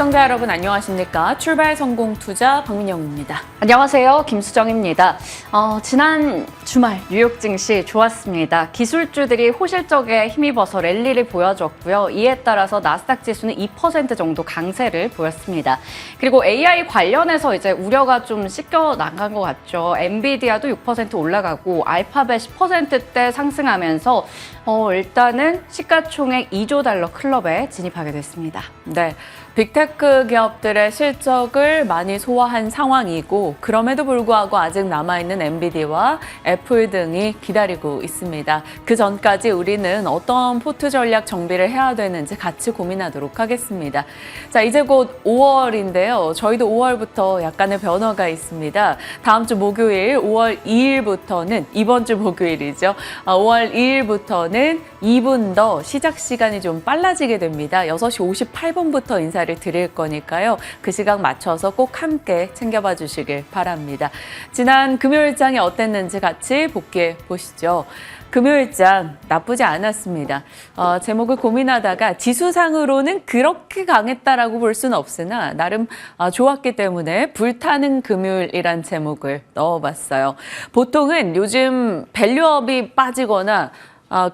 시청자 여러분 안녕하십니까? 출발 성공 투자 박민영입니다. 안녕하세요. 김수정입니다. 지난 주말 뉴욕 증시 좋았습니다. 기술주들이 호실적에 힘입어서 랠리를 보여줬고요. 이에 따라서 나스닥 지수는 2% 정도 강세를 보였습니다. 그리고 AI 관련해서 이제 우려가 좀 씻겨 나간 것 같죠. 엔비디아도 6% 올라가고 알파벳 10%대 상승하면서 일단은 시가총액 2조 달러 클럽에 진입하게 됐습니다. 네. 빅테크 기업들의 실적을 많이 소화한 상황이고 그럼에도 불구하고 아직 남아있는 엔비디아와 애플 등이 기다리고 있습니다. 그 전까지 우리는 어떤 포트 전략 정비를 해야 되는지 같이 고민하도록 하겠습니다. 자, 이제 곧 5월인데요. 저희도 5월부터 약간의 변화가 있습니다. 다음 주 목요일 5월 2일부터는 이번 주 목요일이죠. 5월 2일부터는 2분 더 시작 시간이 좀 빨라지게 됩니다. 6시 58분부터 인사를 드릴 거니까요. 그 시각 맞춰서 꼭 함께 챙겨봐 주시길 바랍니다. 지난 금요일장이 어땠는지 같이 복귀해 보시죠. 금요일장 나쁘지 않았습니다. 제목을 고민하다가 지수상으로는 그렇게 강했다라고 볼 수는 없으나 나름 좋았기 때문에 불타는 금요일이란 제목을 넣어봤어요. 보통은 요즘 밸류업이 빠지거나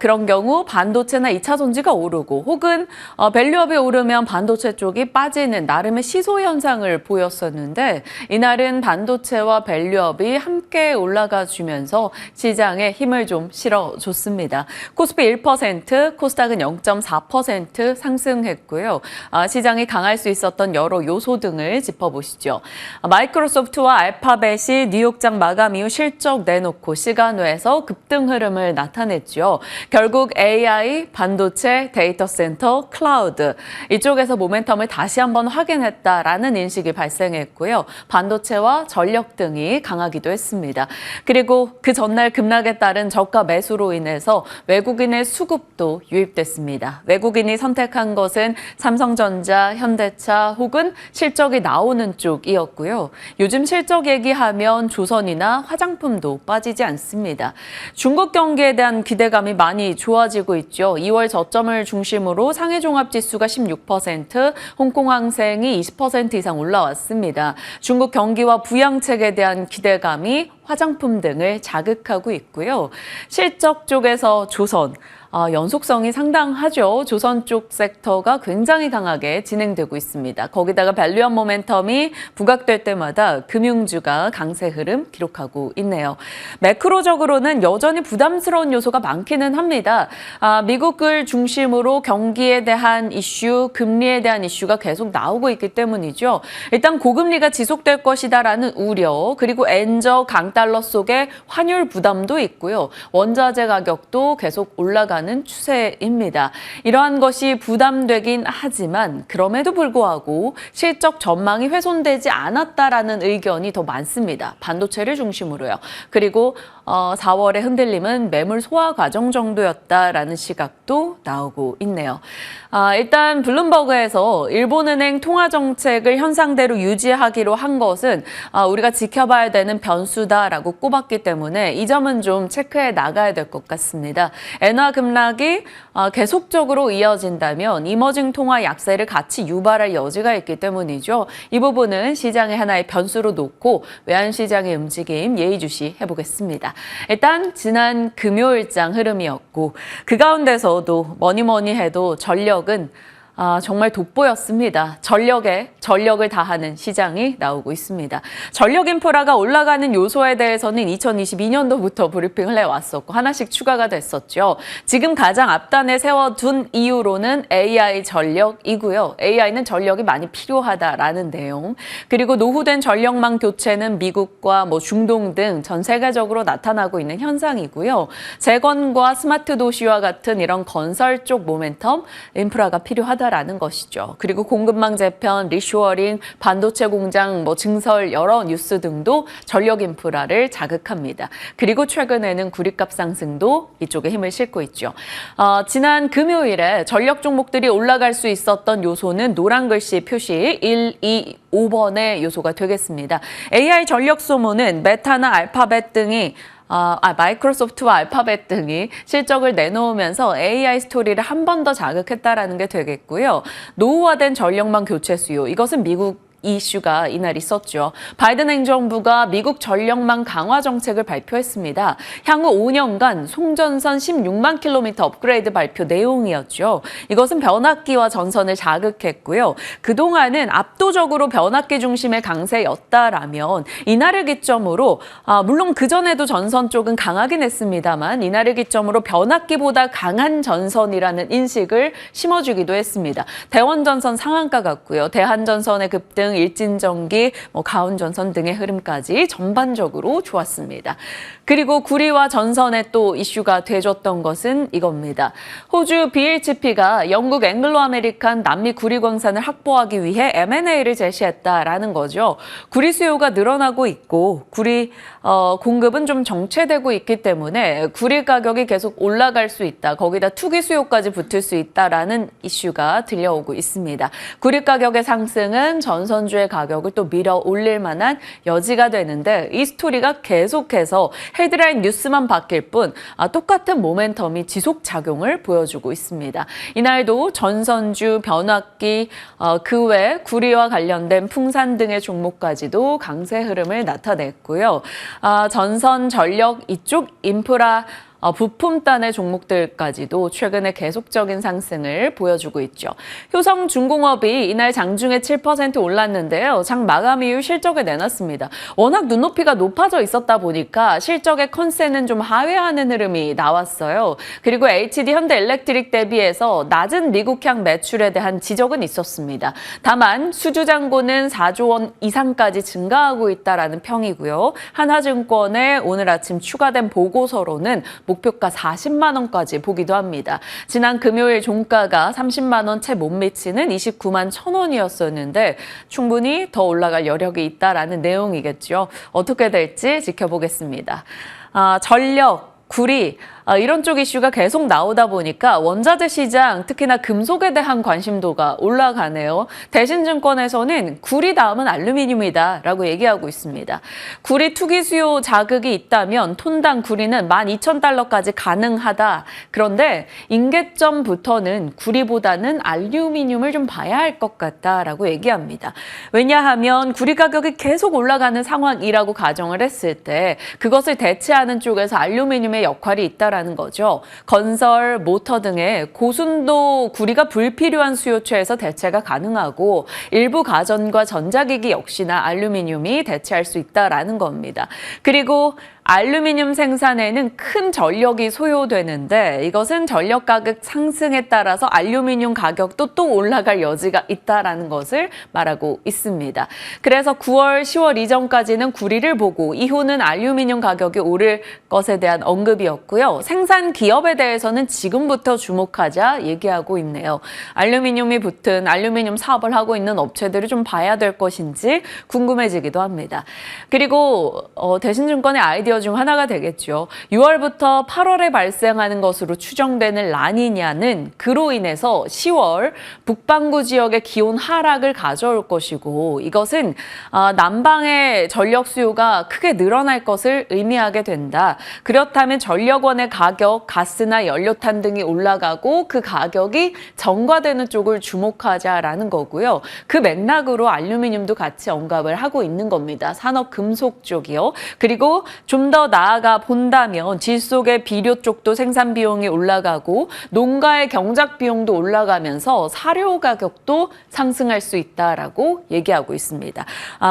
그런 경우 반도체나 2차 전지가 오르고 혹은 밸류업이 오르면 반도체 쪽이 빠지는 나름의 시소 현상을 보였었는데 이날은 반도체와 밸류업이 함께 올라가 주면서 시장에 힘을 좀 실어줬습니다. 코스피 1%, 코스닥은 0.4% 상승했고요. 시장이 강할 수 있었던 여러 요소 등을 짚어보시죠. 마이크로소프트와 알파벳이 뉴욕장 마감 이후 실적 내놓고 시간 외에서 급등 흐름을 나타냈죠. 결국 AI, 반도체, 데이터 센터, 클라우드 이쪽에서 모멘텀을 다시 한번 확인했다라는 인식이 발생했고요. 반도체와 전력 등이 강하기도 했습니다. 그리고 그 전날 급락에 따른 저가 매수로 인해서 외국인의 수급도 유입됐습니다. 외국인이 선택한 것은 삼성전자, 현대차 혹은 실적이 나오는 쪽이었고요. 요즘 실적 얘기하면 조선이나 화장품도 빠지지 않습니다. 중국 경기에 대한 기대감이 많이 좋아지고 있죠. 2월 저점을 중심으로 상해 종합지수가 16%, 홍콩항생이 20% 이상 올라왔습니다. 중국 경기와 부양책에 대한 기대감이 화장품 등을 자극하고 있고요. 실적 쪽에서 조선, 연속성이 상당하죠. 조선 쪽 섹터가 굉장히 강하게 진행되고 있습니다. 거기다가 밸류업 모멘텀이 부각될 때마다 금융주가 강세 흐름 기록하고 있네요. 매크로적으로는 여전히 부담스러운 요소가 많기는 합니다. 미국을 중심으로 경기에 대한 이슈, 금리에 대한 이슈가 계속 나오고 있기 때문이죠. 일단 고금리가 지속될 것이다라는 우려, 그리고 엔저 강달러 속에 환율 부담도 있고요. 원자재 가격도 계속 올라가는 추세입니다. 이러한 것이 부담되긴 하지만 그럼에도 불구하고 실적 전망이 훼손되지 않았다라는 의견이 더 많습니다. 반도체를 중심으로요. 그리고 4월의 흔들림은 매물 소화 과정 정도였다라는 시각도 나오고 있네요. 일단 블룸버그에서 일본은행 통화 정책을 현상대로 유지하기로 한 것은 우리가 지켜봐야 되는 변수다라고 꼽았기 때문에 이 점은 좀 체크해 나가야 될 것 같습니다. 엔화 급락이 계속적으로 이어진다면 이머징 통화 약세를 같이 유발할 여지가 있기 때문이죠. 이 부분은 시장의 하나의 변수로 놓고 외환시장의 움직임 예의주시 해보겠습니다. 일단 지난 금요일장 흐름이었고 그 가운데서도 뭐니 해도 전력은 정말 돋보였습니다. 전력에 전력을 다하는 시장이 나오고 있습니다. 전력 인프라가 올라가는 요소에 대해서는 2022년도부터 브리핑을 해왔었고 하나씩 추가가 됐었죠. 지금 가장 앞단에 세워둔 이유로는 AI 전력이고요. AI는 전력이 많이 필요하다라는 내용. 그리고 노후된 전력망 교체는 미국과 중동 등 전 세계적으로 나타나고 있는 현상이고요. 재건과 스마트 도시와 같은 이런 건설 쪽 모멘텀, 인프라가 필요하다라는 것이죠. 그리고 공급망 재편, 리쇼어링, 반도체 공장, 증설 여러 뉴스 등도 전력 인프라를 자극합니다. 그리고 최근에는 구리값 상승도 이쪽에 힘을 싣고 있죠. 지난 금요일에 전력 종목들이 올라갈 수 있었던 요소는 노란 글씨 표시 1, 2, 5번의 요소가 되겠습니다. AI 전력 소모는 메타나 알파벳 등이 마이크로소프트와 알파벳 등이 실적을 내놓으면서 AI 스토리를 한 번 더 자극했다라는 게 되겠고요. 노후화된 전력망 교체 수요, 이것은 미국 이슈가 이날 있었죠. 바이든 행정부가 미국 전력망 강화 정책을 발표했습니다. 향후 5년간 송전선 16만 킬로미터 업그레이드 발표 내용이었죠. 이것은 변압기와 전선을 자극했고요. 그동안은 압도적으로 변압기 중심의 강세였다라면 이날을 기점으로 물론 그전에도 전선 쪽은 강하긴 했습니다만 이날을 기점으로 변압기보다 강한 전선이라는 인식을 심어주기도 했습니다. 대원전선 상한가 같고요. 대한전선의 급등, 일진전기, 가온전선 등의 흐름까지 전반적으로 좋았습니다. 그리고 구리와 전선에 또 이슈가 돼줬던 것은 이겁니다. 호주 BHP가 영국 앵글로 아메리칸 남미 구리 광산을 확보하기 위해 M&A를 제시했다라는 거죠. 구리 수요가 늘어나고 있고 구리 공급은 좀 정체되고 있기 때문에 구리 가격이 계속 올라갈 수 있다. 거기다 투기 수요까지 붙을 수 있다라는 이슈가 들려오고 있습니다. 구리 가격의 상승은 전선주의 가격을 또 밀어 올릴 만한 여지가 되는데 이 스토리가 계속해서 헤드라인 뉴스만 바뀔 뿐 똑같은 모멘텀이 지속 작용을 보여주고 있습니다. 이날도 전선주, 변압기, 그 외 구리와 관련된 풍산 등의 종목까지도 강세 흐름을 나타냈고요. 전선, 전력 이쪽 인프라 부품단의 종목들까지도 최근에 계속적인 상승을 보여주고 있죠. 효성중공업이 이날 장중에 7% 올랐는데요. 장 마감 이후 실적을 내놨습니다. 워낙 눈높이가 높아져 있었다 보니까 실적의 컨센은 좀 하회하는 흐름이 나왔어요. 그리고 HD 현대엘렉트릭 대비해서 낮은 미국향 매출에 대한 지적은 있었습니다. 다만 수주잔고는 4조 원 이상까지 증가하고 있다라는 평이고요. 한화증권의 오늘 아침 추가된 보고서로는 목표가 40만 원까지 보기도 합니다. 지난 금요일 종가가 30만 원 채 못 미치는 29만 1천 원이었었는데 충분히 더 올라갈 여력이 있다라는 내용이겠죠. 어떻게 될지 지켜보겠습니다. 전력, 구리, 이런 쪽 이슈가 계속 나오다 보니까 원자재 시장, 특히나 금속에 대한 관심도가 올라가네요. 대신증권에서는 구리 다음은 알루미늄이다 라고 얘기하고 있습니다. 구리 투기 수요 자극이 있다면 톤당 구리는 12,000달러까지 가능하다. 그런데 임계점부터는 구리보다는 알루미늄을 좀 봐야 할 것 같다라고 얘기합니다. 왜냐하면 구리 가격이 계속 올라가는 상황이라고 가정을 했을 때 그것을 대체하는 쪽에서 알루미늄의 역할이 있다라는 거죠. 건설, 모터 등의 고순도 구리가 불필요한 수요처에서 대체가 가능하고 일부 가전과 전자기기 역시나 알루미늄이 대체할 수 있다라는 겁니다. 그리고 알루미늄 생산에는 큰 전력이 소요되는데 이것은 전력 가격 상승에 따라서 알루미늄 가격도 또 올라갈 여지가 있다라는 것을 말하고 있습니다. 그래서 9월, 10월 이전까지는 구리를 보고 이후는 알루미늄 가격이 오를 것에 대한 언급이었고요. 생산 기업에 대해서는 지금부터 주목하자 얘기하고 있네요. 알루미늄이 붙은 알루미늄 사업을 하고 있는 업체들을 좀 봐야 될 것인지 궁금해지기도 합니다. 그리고 대신증권의 아이디어 중 하나가 되겠죠. 6월부터 8월에 발생하는 것으로 추정되는 라니냐는 그로 인해서 10월 북반구 지역의 기온 하락을 가져올 것이고 이것은 남방의 전력 수요가 크게 늘어날 것을 의미하게 된다. 그렇다면 전력원의 가격, 가스나 연료탄 등이 올라가고 그 가격이 전가되는 쪽을 주목하자라는 거고요. 그 맥락으로 알루미늄도 같이 언급을 하고 있는 겁니다. 산업금속 쪽이요. 그리고 좀 더 나아가 본다면 질속의 비료 쪽도 생산 비용이 올라가고 농가의 경작 비용도 올라가면서 사료 가격도 상승할 수 있다라고 얘기하고 있습니다.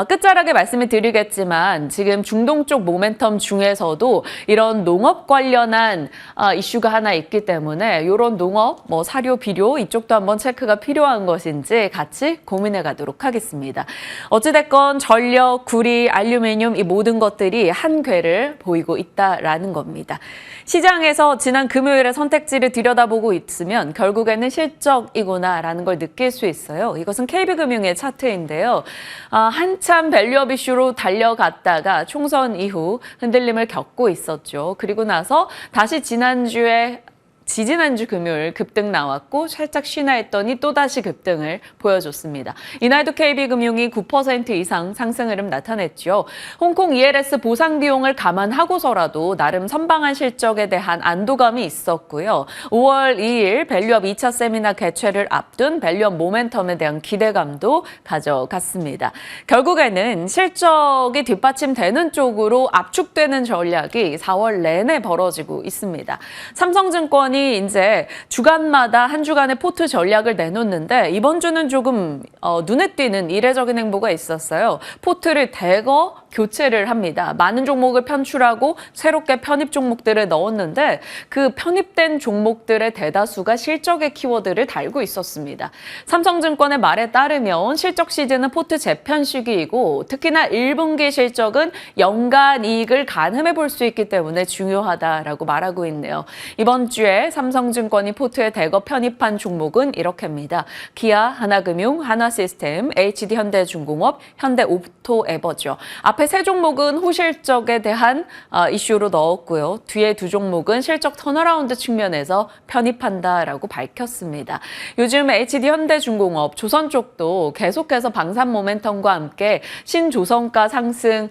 끝자락에 말씀을 드리겠지만 지금 중동 쪽 모멘텀 중에서도 이런 농업 관련한 이슈가 하나 있기 때문에 이런 농업, 사료, 비료 이쪽도 한번 체크가 필요한 것인지 같이 고민해 가도록 하겠습니다. 어찌됐건 전력, 구리, 알루미늄 이 모든 것들이 한 궤를 보이고 있다라는 겁니다. 시장에서 지난 금요일에 선택지를 들여다보고 있으면 결국에는 실적이구나라는 걸 느낄 수 있어요. 이것은 KB금융의 차트인데요. 한참 밸류업 이슈로 달려갔다가 총선 이후 흔들림을 겪고 있었죠. 그리고 나서 다시 지난주에 지지난주 금요일 급등 나왔고 살짝 쉬나 했더니 또다시 급등을 보여줬습니다. 이날도 KB금융이 9% 이상 상승 흐름 나타냈죠. 홍콩 ELS 보상 비용을 감안하고서라도 나름 선방한 실적에 대한 안도감이 있었고요. 5월 2일 밸류업 2차 세미나 개최를 앞둔 밸류업 모멘텀에 대한 기대감도 가져갔습니다. 결국에는 실적이 뒷받침되는 쪽으로 압축되는 전략이 4월 내내 벌어지고 있습니다. 삼성증권이 이제 주간마다 한 주간의 포트 전략을 내놓는데 이번 주는 조금 눈에 띄는 이례적인 행보가 있었어요. 포트를 대거 교체를 합니다. 많은 종목을 편출하고 새롭게 편입 종목들을 넣었는데 그 편입된 종목들의 대다수가 실적의 키워드를 달고 있었습니다. 삼성증권의 말에 따르면 실적 시즌은 포트 재편 시기이고 특히나 1분기 실적은 연간 이익을 가늠해 볼 수 있기 때문에 중요하다라고 말하고 있네요. 이번 주에 삼성증권이 포트에 대거 편입한 종목은 이렇게입니다. 기아, 하나금융, 하나시스템, HD현대중공업, 현대오토에버죠. 앞에 세 종목은 호실적에 대한 이슈로 넣었고요. 뒤에 두 종목은 실적 턴어라운드 측면에서 편입한다라고 밝혔습니다. 요즘 HD현대중공업, 조선 쪽도 계속해서 방산 모멘텀과 함께 신조선가 상승,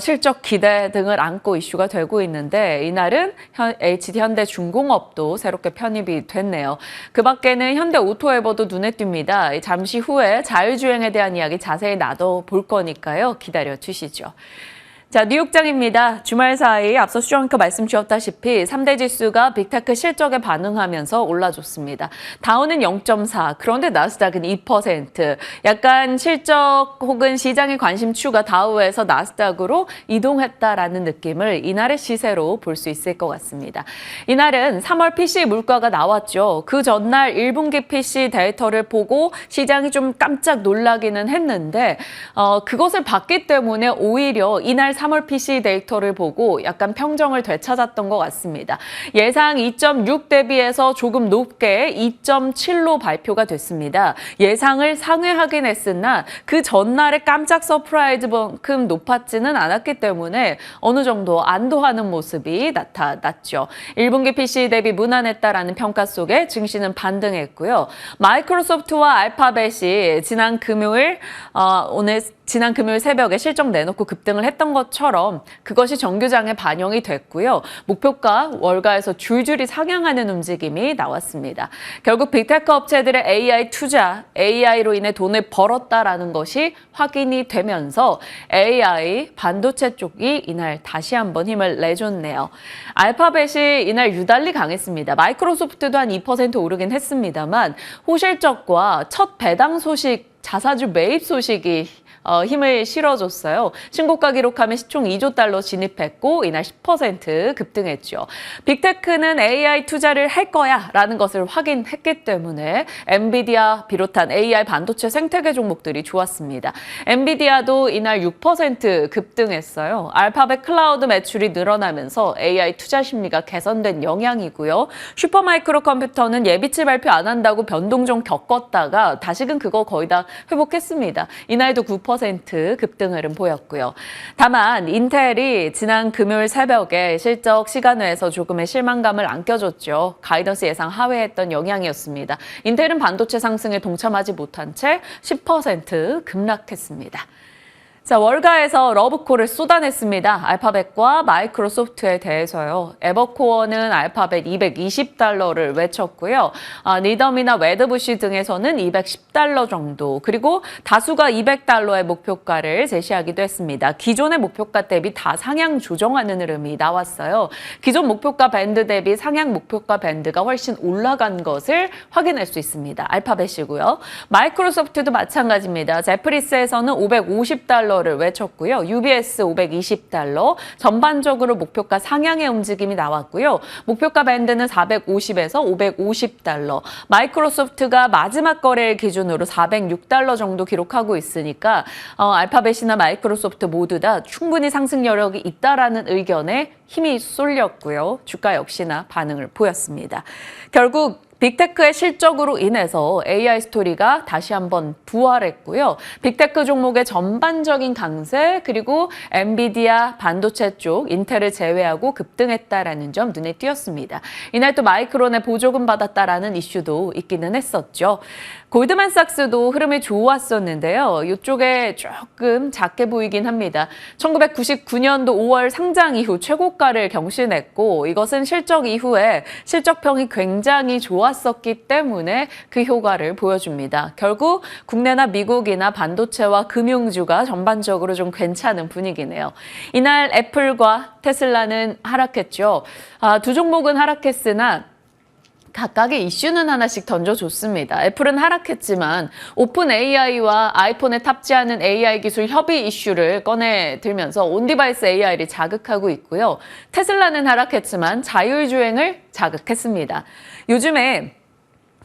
실적 기대 등을 안고 이슈가 되고 있는데 이날은 HD현대중공업도 새롭게 편입이 됐네요. 그 밖에는 현대오토에버도 눈에 띕니다. 잠시 후에 자율주행에 대한 이야기 자세히 나눠볼 거니까요. 기다려 주시죠. 자, 뉴욕장입니다. 주말 사이 앞서 수정앵커 말씀 주셨다시피 3대 지수가 빅테크 실적에 반응하면서 올라줬습니다. 다우는 0.4, 그런데 나스닥은 2%. 약간 실적 혹은 시장의 관심추가 다우에서 나스닥으로 이동했다라는 느낌을 이날의 시세로 볼 수 있을 것 같습니다. 이날은 3월 PC 물가가 나왔죠. 그 전날 1분기 PC 데이터를 보고 시장이 좀 깜짝 놀라기는 했는데 그것을 봤기 때문에 오히려 이날 3월 PC 데이터를 보고 약간 평정을 되찾았던 것 같습니다. 예상 2.6 대비해서 조금 높게 2.7로 발표가 됐습니다. 예상을 상회하긴 했으나 그 전날에 깜짝 서프라이즈만큼 높았지는 않았기 때문에 어느 정도 안도하는 모습이 나타났죠. 1분기 PC 대비 무난했다라는 평가 속에 증시는 반등했고요. 마이크로소프트와 알파벳이 지난 금요일 새벽에 실적 내놓고 급등을 했던 것처럼 그것이 정규장에 반영이 됐고요. 목표가 월가에서 줄줄이 상향하는 움직임이 나왔습니다. 결국 빅테크 업체들의 AI 투자, AI로 인해 돈을 벌었다라는 것이 확인이 되면서 AI 반도체 쪽이 이날 다시 한번 힘을 내줬네요. 알파벳이 이날 유달리 강했습니다. 마이크로소프트도 한 2% 오르긴 했습니다만 호실적과 첫 배당 소식, 자사주 매입 소식이 힘을 실어줬어요. 신고가 기록하며 시총 2조 달러 진입했고 이날 10% 급등했죠. 빅테크는 AI 투자를 할 거야 라는 것을 확인했기 때문에 엔비디아 비롯한 AI 반도체 생태계 종목들이 좋았습니다. 엔비디아도 이날 6% 급등했어요. 알파벳 클라우드 매출이 늘어나면서 AI 투자 심리가 개선된 영향이고요. 슈퍼마이크로 컴퓨터는 예비치 발표 안 한다고 변동 좀 겪었다가 다시금 그거 거의 다 회복했습니다. 이날도 9% 급등 흐름 보였고요. 다만 인텔이 지난 금요일 새벽에 실적 시간외에서 조금의 실망감을 안겨줬죠. 가이던스 예상 하회했던 영향이었습니다. 인텔은 반도체 상승에 동참하지 못한 채 10% 급락했습니다. 자, 월가에서 러브콜을 쏟아냈습니다. 알파벳과 마이크로소프트에 대해서요. 에버코어는 알파벳 220달러를 외쳤고요. 니덤이나 웨드부시 등에서는 210달러 정도, 그리고 다수가 200달러의 목표가를 제시하기도 했습니다. 기존의 목표가 대비 다 상향 조정하는 흐름이 나왔어요. 기존 목표가 밴드 대비 상향 목표가 밴드가 훨씬 올라간 것을 확인할 수 있습니다. 알파벳이고요. 마이크로소프트도 마찬가지입니다. 제프리스에서는 550달러 를 외쳤고요. UBS 520달러, 전반적으로 목표가 상향의 움직임이 나왔고요. 목표가 밴드는 450에서 550달러, 마이크로소프트가 마지막 거래일 기준으로 406달러 정도 기록하고 있으니까 알파벳이나 마이크로소프트 모두 다 충분히 상승 여력이 있다라는 의견에 힘이 쏠렸고요. 주가 역시나 반응을 보였습니다. 결국 빅테크의 실적으로 인해서 AI 스토리가 다시 한번 부활했고요. 빅테크 종목의 전반적인 강세 그리고 엔비디아 반도체 쪽 인텔을 제외하고 급등했다라는 점 눈에 띄었습니다. 이날 또 마이크론의 보조금 받았다라는 이슈도 있기는 했었죠. 골드만삭스도 흐름이 좋았었는데요. 이쪽에 조금 작게 보이긴 합니다. 1999년도 5월 상장 이후 최고가를 경신했고 이것은 실적 이후에 실적평이 굉장히 좋았었기 때문에 그 효과를 보여줍니다. 결국 국내나 미국이나 반도체와 금융주가 전반적으로 좀 괜찮은 분위기네요. 이날 애플과 테슬라는 하락했죠. 두 종목은 하락했으나 각각의 이슈는 하나씩 던져줬습니다. 애플은 하락했지만 오픈 AI와 아이폰에 탑재하는 AI 기술 협의 이슈를 꺼내들면서 온디바이스 AI를 자극하고 있고요. 테슬라는 하락했지만 자율주행을 자극했습니다. 요즘에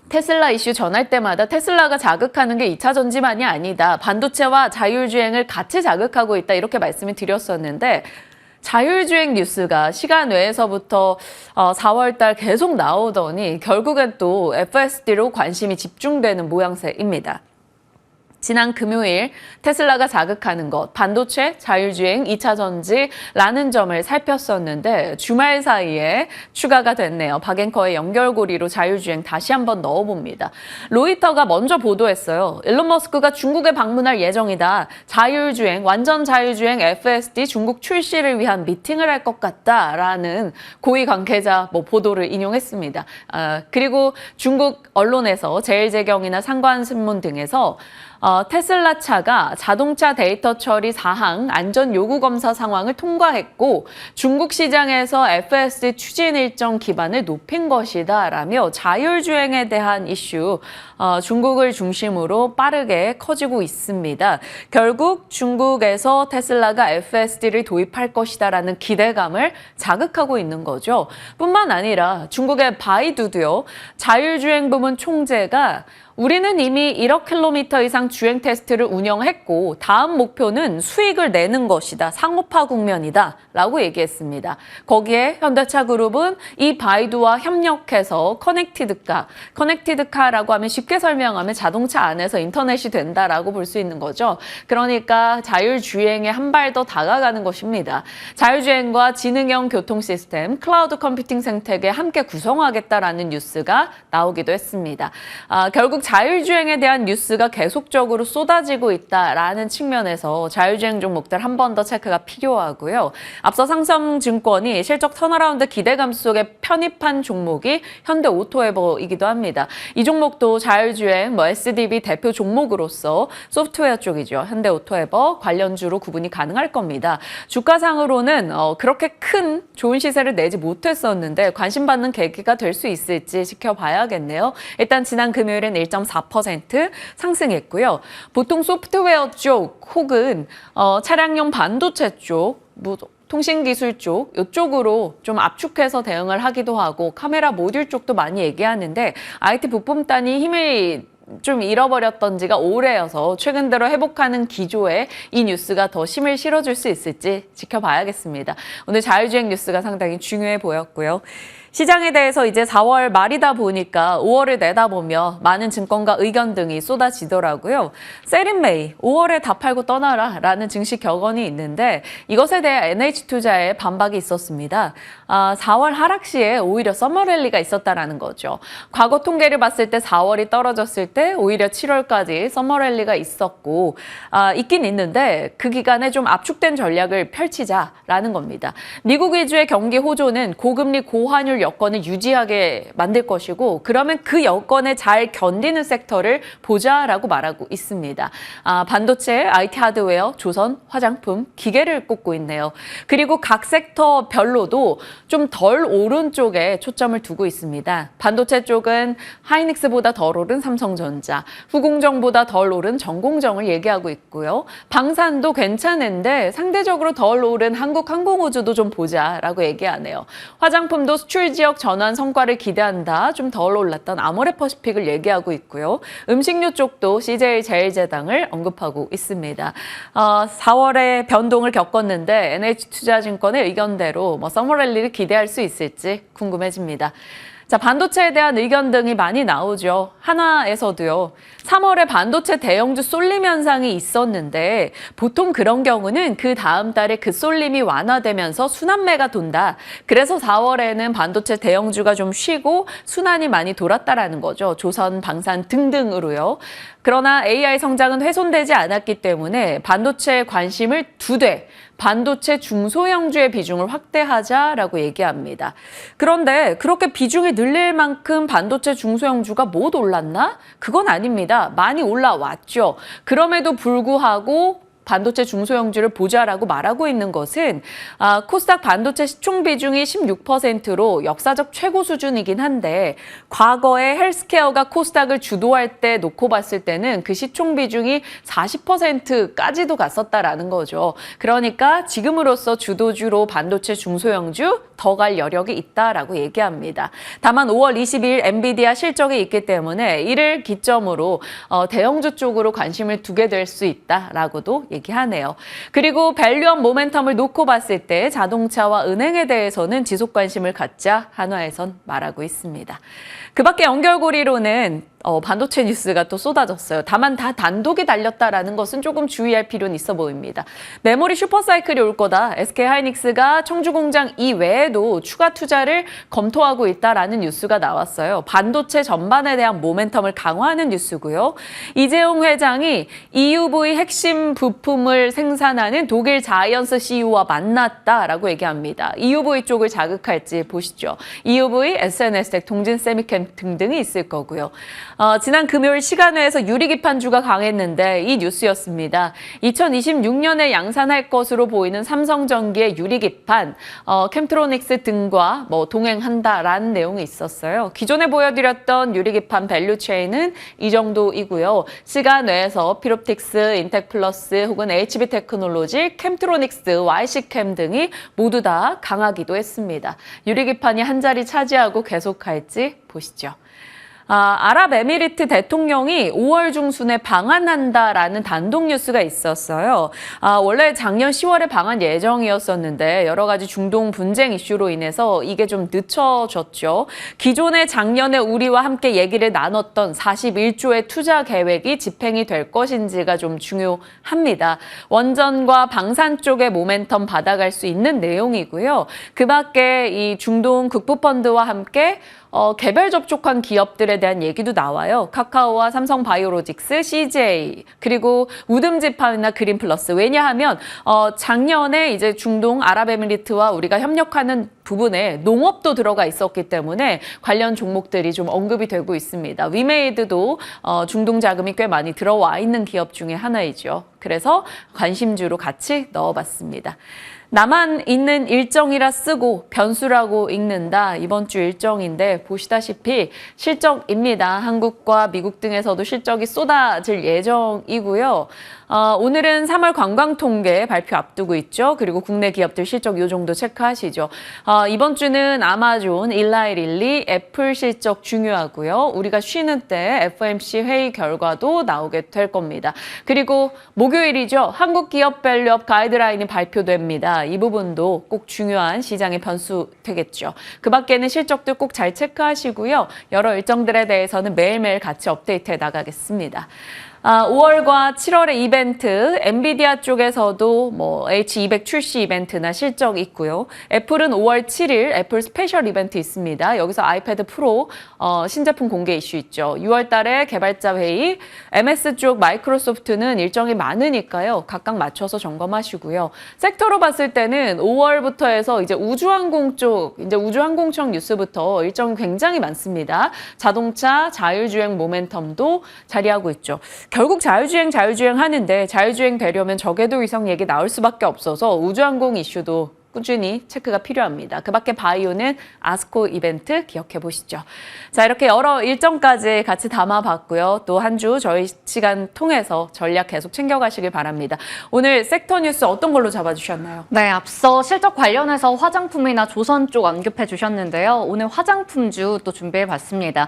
테슬라 이슈 전할 때마다 테슬라가 자극하는 게 2차 전지만이 아니다. 반도체와 자율주행을 같이 자극하고 있다. 이렇게 말씀을 드렸었는데 자율주행 뉴스가 시간 외에서부터 4월 달 계속 나오더니 결국엔 또 FSD로 관심이 집중되는 모양새입니다. 지난 금요일 테슬라가 자극하는 것, 반도체, 자율주행, 2차 전지라는 점을 살폈었는데 주말 사이에 추가가 됐네요. 박앵커의 연결고리로 자율주행 다시 한번 넣어봅니다. 로이터가 먼저 보도했어요. 일론 머스크가 중국에 방문할 예정이다. 자율주행, 완전 자율주행 FSD 중국 출시를 위한 미팅을 할 것 같다라는 고위 관계자 보도를 인용했습니다. 그리고 중국 언론에서 제일제경이나 상관신문 등에서 테슬라 차가 자동차 데이터 처리 사항 안전 요구 검사 상황을 통과했고 중국 시장에서 FSD 추진 일정 기반을 높인 것이다 라며 자율주행에 대한 이슈 중국을 중심으로 빠르게 커지고 있습니다. 결국 중국에서 테슬라가 FSD를 도입할 것이다라는 기대감을 자극하고 있는 거죠. 뿐만 아니라 중국의 바이두도요. 자율주행 부문 총재가 우리는 이미 1억 킬로미터 이상 주행 테스트를 운영했고 다음 목표는 수익을 내는 것이다. 상업화 국면이다. 라고 얘기했습니다. 거기에 현대차 그룹은 이 바이두와 협력해서 커넥티드카라고 하면 쉽게 설명하면 자동차 안에서 인터넷이 된다라고 볼 수 있는 거죠. 그러니까 자율주행에 한 발 더 다가가는 것입니다. 자율주행과 지능형 교통 시스템, 클라우드 컴퓨팅 생태계 함께 구성하겠다라는 뉴스가 나오기도 했습니다. 결국 자율주행에 대한 뉴스가 계속적으로 쏟아지고 있다라는 측면에서 자율주행 종목들 한 번 더 체크가 필요하고요. 앞서 상성증권이 실적 턴어라운드 기대감 속에 편입한 종목이 현대오토에버이기도 합니다. 이 종목도 자율주행, SDB 대표 종목으로서 소프트웨어 쪽이죠. 현대오토에버 관련주로 구분이 가능할 겁니다. 주가상으로는 그렇게 큰 좋은 시세를 내지 못했었는데 관심받는 계기가 될 수 있을지 지켜봐야겠네요. 일단 지난 금요일엔 1.4% 상승했고요. 보통 소프트웨어 쪽 혹은 차량용 반도체 쪽, 통신기술 쪽 이쪽으로 좀 압축해서 대응을 하기도 하고 카메라 모듈 쪽도 많이 얘기하는데 IT 부품단이 힘을 좀 잃어버렸던 지가 오래여서 최근 들어 회복하는 기조에 이 뉴스가 더 힘을 실어줄 수 있을지 지켜봐야겠습니다. 오늘 자율주행 뉴스가 상당히 중요해 보였고요. 시장에 대해서 이제 4월 말이다 보니까 5월을 내다보며 많은 증권가 의견 등이 쏟아지더라고요. 세린메이 5월에 다 팔고 떠나라 라는 증시 격언이 있는데 이것에 대해 NH투자의 반박이 있었습니다. 4월 하락 시에 오히려 서머랠리가 있었다라는 거죠. 과거 통계를 봤을 때 4월이 떨어졌을 때 오히려 7월까지 서머랠리가 있었고 있긴 있는데 그 기간에 좀 압축된 전략을 펼치자라는 겁니다. 미국 위주의 경기 호조는 고금리 고환율 여건을 유지하게 만들 것이고 그러면 그 여건에 잘 견디는 섹터를 보자라고 말하고 있습니다. 반도체, IT 하드웨어, 조선, 화장품, 기계를 꼽고 있네요. 그리고 각 섹터별로도 좀 덜 오른 쪽에 초점을 두고 있습니다. 반도체 쪽은 하이닉스보다 덜 오른 삼성전자, 후공정보다 덜 오른 전공정을 얘기하고 있고요. 방산도 괜찮은데 상대적으로 덜 오른 한국항공우주도 좀 보자라고 얘기하네요. 화장품도 수출 지역 전환 성과를 기대한다. 좀 덜 올랐던 아모레퍼시픽을 얘기하고 있고요. 음식료 쪽도 CJ 제일제당을 언급하고 있습니다. 4월에 변동을 겪었는데 NH투자증권의 의견대로 서머랠리를 기대할 수 있을지 궁금해집니다. 자, 반도체에 대한 의견 등이 많이 나오죠. 한화에서도요. 3월에 반도체 대형주 쏠림 현상이 있었는데 보통 그런 경우는 그 다음 달에 그 쏠림이 완화되면서 순환매가 돈다. 그래서 4월에는 반도체 대형주가 좀 쉬고 순환이 많이 돌았다라는 거죠. 조선, 방산 등등으로요. 그러나 AI 성장은 훼손되지 않았기 때문에 반도체에 관심을 2대, 반도체 중소형주의 비중을 확대하자라고 얘기합니다. 그런데 그렇게 비중이 늘릴 만큼 반도체 중소형주가 못 올랐나? 그건 아닙니다. 많이 올라왔죠. 그럼에도 불구하고 반도체 중소형주를 보자라고 말하고 있는 것은 코스닥 반도체 시총 비중이 16%로 역사적 최고 수준이긴 한데 과거에 헬스케어가 코스닥을 주도할 때 놓고 봤을 때는 그 시총 비중이 40%까지도 갔었다라는 거죠. 그러니까 지금으로서 주도주로 반도체 중소형주 더 갈 여력이 있다라고 얘기합니다. 다만 5월 22일 엔비디아 실적이 있기 때문에 이를 기점으로 대형주 쪽으로 관심을 두게 될 수 있다라고도 얘기하네요. 그리고 밸류업 모멘텀을 놓고 봤을 때 자동차와 은행에 대해서는 지속 관심을 갖자 한화에선 말하고 있습니다. 그 밖에 연결고리로는 반도체 뉴스가 또 쏟아졌어요. 다만 다 단독이 달렸다라는 것은 조금 주의할 필요는 있어 보입니다. 메모리 슈퍼사이클이 올 거다. SK하이닉스가 청주 공장 이외에도 추가 투자를 검토하고 있다라는 뉴스가 나왔어요. 반도체 전반에 대한 모멘텀을 강화하는 뉴스고요. 이재용 회장이 EUV 핵심 부품을 생산하는 독일 자이언스 CEO와 만났다라고 얘기합니다. EUV 쪽을 자극할지 보시죠. EUV, SNS텍, 동진 세미캠 등등이 있을 거고요. 지난 금요일 시간회에서 유리기판주가 강했는데 이 뉴스였습니다. 2026년에 양산할 것으로 보이는 삼성전기의 유리기판, 캠트로닉스 등과 동행한다라는 내용이 있었어요. 기존에 보여드렸던 유리기판 밸류체인은 이 정도이고요. 시간외에서 피롭틱스, 인텍플러스 혹은 HB테크놀로지, 캠트로닉스, YC캠 등이 모두 다 강하기도 했습니다. 유리기판이 한 자리 차지하고 계속할지 보시죠. 아랍에미리트 대통령이 5월 중순에 방한한다라는 단독 뉴스가 있었어요. 원래 작년 10월에 방한 예정이었었는데 여러 가지 중동 분쟁 이슈로 인해서 이게 좀 늦춰졌죠. 기존에 작년에 우리와 함께 얘기를 나눴던 41조의 투자 계획이 집행이 될 것인지가 좀 중요합니다. 원전과 방산 쪽의 모멘텀 받아갈 수 있는 내용이고요. 그 밖에 이 중동 국부펀드와 함께 개별 접촉한 기업들에 대한 얘기도 나와요. 카카오와 삼성바이오로직스, CJ, 그리고 우듬지판이나 그린플러스. 왜냐하면 작년에 이제 중동 아랍에미리트와 우리가 협력하는 부분에 농업도 들어가 있었기 때문에 관련 종목들이 좀 언급이 되고 있습니다. 위메이드도 중동 자금이 꽤 많이 들어와 있는 기업 중에 하나이죠. 그래서 관심주로 같이 넣어봤습니다. 나만 있는 일정이라 쓰고 변수라고 읽는다. 이번 주 일정인데 보시다시피 실적입니다. 한국과 미국 등에서도 실적이 쏟아질 예정이고요. 오늘은 3월 관광 통계 발표 앞두고 있죠. 그리고 국내 기업들 실적 이 정도 체크하시죠. 이번 주는 아마존, 일라이릴리, 애플 실적 중요하고요. 우리가 쉬는 때 FOMC 회의 결과도 나오게 될 겁니다. 그리고 목요일이죠. 한국 기업 밸류업 가이드라인이 발표됩니다. 이 부분도 꼭 중요한 시장의 변수 되겠죠. 그 밖에는 실적들 꼭 잘 체크하시고요. 여러 일정들에 대해서는 매일매일 같이 업데이트해 나가겠습니다. 5월과 7월의 이벤트, 엔비디아 쪽에서도 H200 출시 이벤트나 실적 있고요. 애플은 5월 7일 애플 스페셜 이벤트 있습니다. 여기서 아이패드 프로 신제품 공개 이슈 있죠. 6월 달에 개발자 회의, MS 쪽 마이크로소프트는 일정이 많으니까요. 각각 맞춰서 점검하시고요. 섹터로 봤을 때는 5월부터 해서 이제 우주항공 쪽, 이제 우주항공청 뉴스부터 일정이 굉장히 많습니다. 자동차, 자율주행 모멘텀도 자리하고 있죠. 결국 자율주행 하는데 자율주행 되려면 저궤도 위성 얘기 나올 수밖에 없어서 우주항공 이슈도 꾸준히 체크가 필요합니다. 그 밖에 바이오는 아스코 이벤트 기억해 보시죠. 자, 이렇게 여러 일정까지 같이 담아봤고요. 또 한 주 저희 시간 통해서 전략 계속 챙겨가시길 바랍니다. 오늘 섹터 뉴스 어떤 걸로 잡아주셨나요? 네, 앞서 실적 관련해서 화장품이나 조선 쪽 언급해 주셨는데요. 오늘 화장품주 또 준비해 봤습니다.